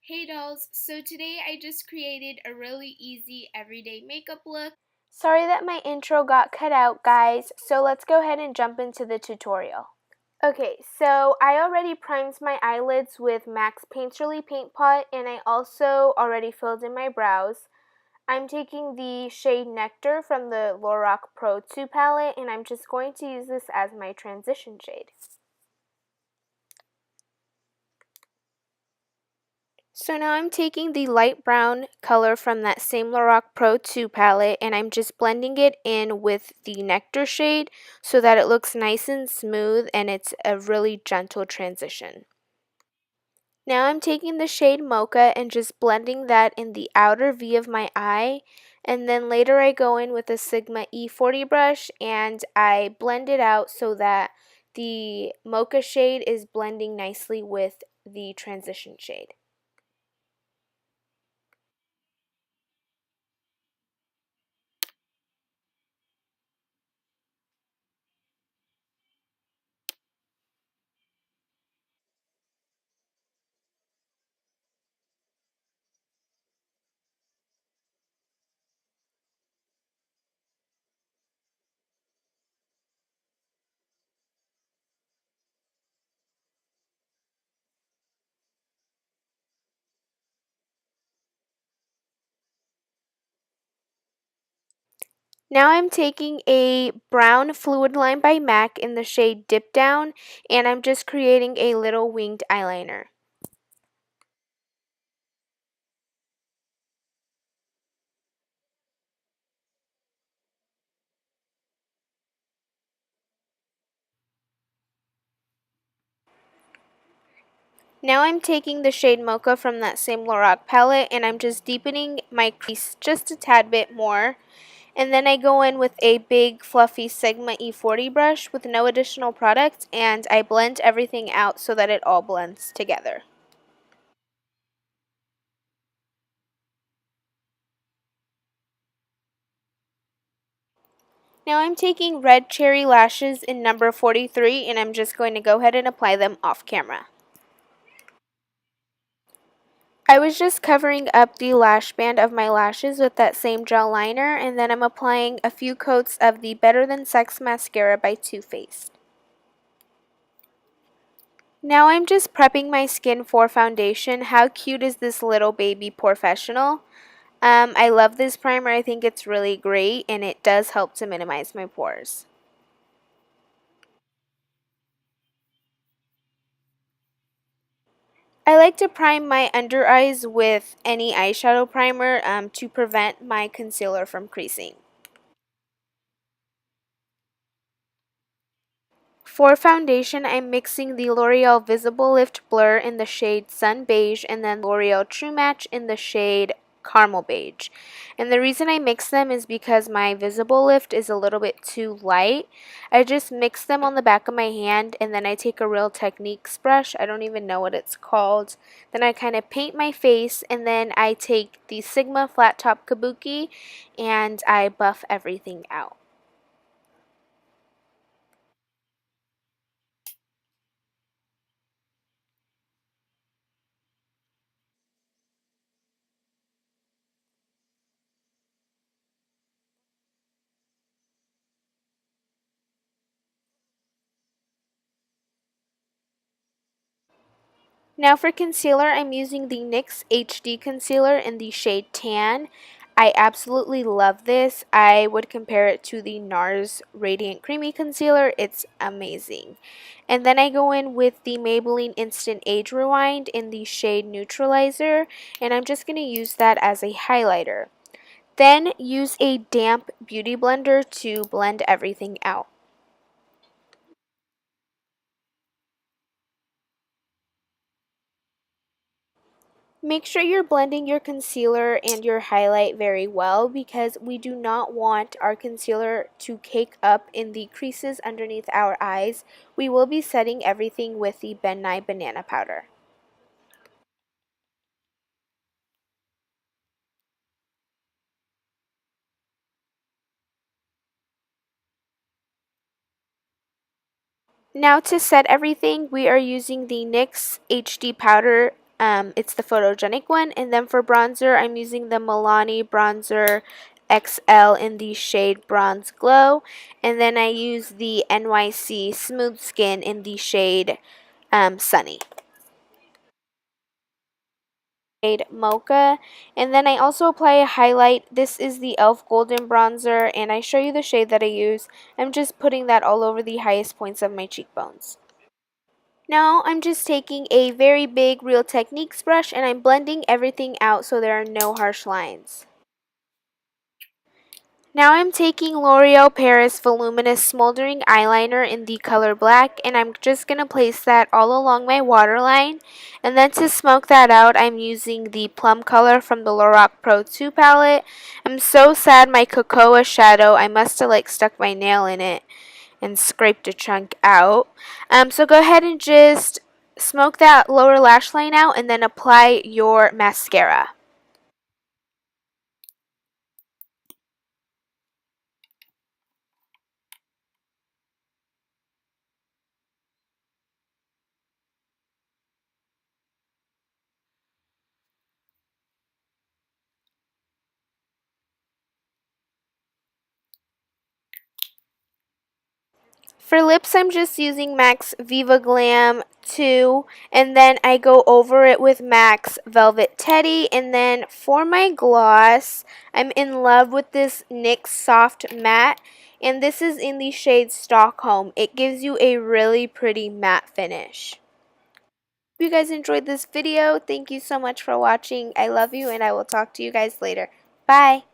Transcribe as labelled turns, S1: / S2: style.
S1: Hey dolls, so today I just created a really easy everyday makeup look.
S2: Sorry that my intro got cut out, guys, so let's go ahead and jump into the tutorial. Okay, so I already primed my eyelids with MAC's Painterly Paint Pot, and I also already filled in my brows. I'm taking the shade Nectar from the Lorac Pro 2 palette, and I'm just going to use this as my transition shade. So now I'm taking the light brown color from that same Lorac Pro 2 palette and I'm just blending it in with the Nectar shade so that it looks nice and smooth and it's a really gentle transition. Now I'm taking the shade Mocha and just blending that in the outer V of my eye, and then later I go in with a Sigma E40 brush and I blend it out so that the Mocha shade is blending nicely with the transition shade. Now I'm taking a brown fluid line by MAC in the shade Dip Down, and I'm just creating a little winged eyeliner. Now I'm taking the shade Mocha from that same Lorac palette, and I'm just deepening my crease just a tad bit more. And then I go in with a big fluffy Sigma E40 brush with no additional product, and I blend everything out so that it all blends together. Now I'm taking red cherry lashes in number 43 and I'm just going to go ahead and apply them off camera. I was just covering up the lash band of my lashes with that same gel liner, and then I'm applying a few coats of the Better Than Sex mascara by Too Faced. Now I'm just prepping my skin for foundation. How cute is this little baby professional? I love this primer. I think it's really great and it does help to minimize my pores. I like to prime my under eyes with any eyeshadow primer to prevent my concealer from creasing. For foundation, I'm mixing the L'Oreal Visible Lift Blur in the shade Sun Beige and then L'Oreal True Match in the shade Caramel Beige. And the reason I mix them is because my Visible Lift is a little bit too light. I just mix them on the back of my hand and then I take a Real Techniques brush. I don't even know what it's called. Then I kind of paint my face and then I take the Sigma Flat Top Kabuki and I buff everything out. Now for concealer, I'm using the NYX HD Concealer in the shade Tan. I absolutely love this. I would compare it to the NARS Radiant Creamy Concealer. It's amazing. And then I go in with the Maybelline Instant Age Rewind in the shade Neutralizer, and I'm just going to use that as a highlighter. Then use a damp beauty blender to blend everything out. Make sure you're blending your concealer and your highlight very well because we do not want our concealer to cake up in the creases underneath our eyes. We will be setting everything with the Ben Nye Banana Powder. Now to set everything, we are using the NYX HD Powder It's the photogenic one. And then for bronzer, I'm using the Milani Bronzer XL in the shade Bronze Glow. And then I use the NYC Smooth Skin in the shade Sunny. Shade Mocha. And then I also apply a highlight. This is the e.l.f. Golden Bronzer, and I show you the shade that I use. I'm just putting that all over the highest points of my cheekbones. Now I'm just taking a very big Real Techniques brush and I'm blending everything out so there are no harsh lines. Now I'm taking L'Oreal Paris Voluminous Smoldering Eyeliner in the color black, and I'm just going to place that all along my waterline. And then to smoke that out, I'm using the plum color from the Lorac Pro 2 palette. I'm so sad my cocoa shadow, I must have stuck my nail in it and scraped a chunk out. So go ahead and just smoke that lower lash line out and then apply your mascara. For lips, I'm just using MAC's Viva Glam 2, and then I go over it with MAC's Velvet Teddy. And then for my gloss, I'm in love with this NYX Soft Matte, and this is in the shade Stockholm. It gives you a really pretty matte finish. If you guys enjoyed this video, thank you so much for watching. I love you, and I will talk to you guys later. Bye!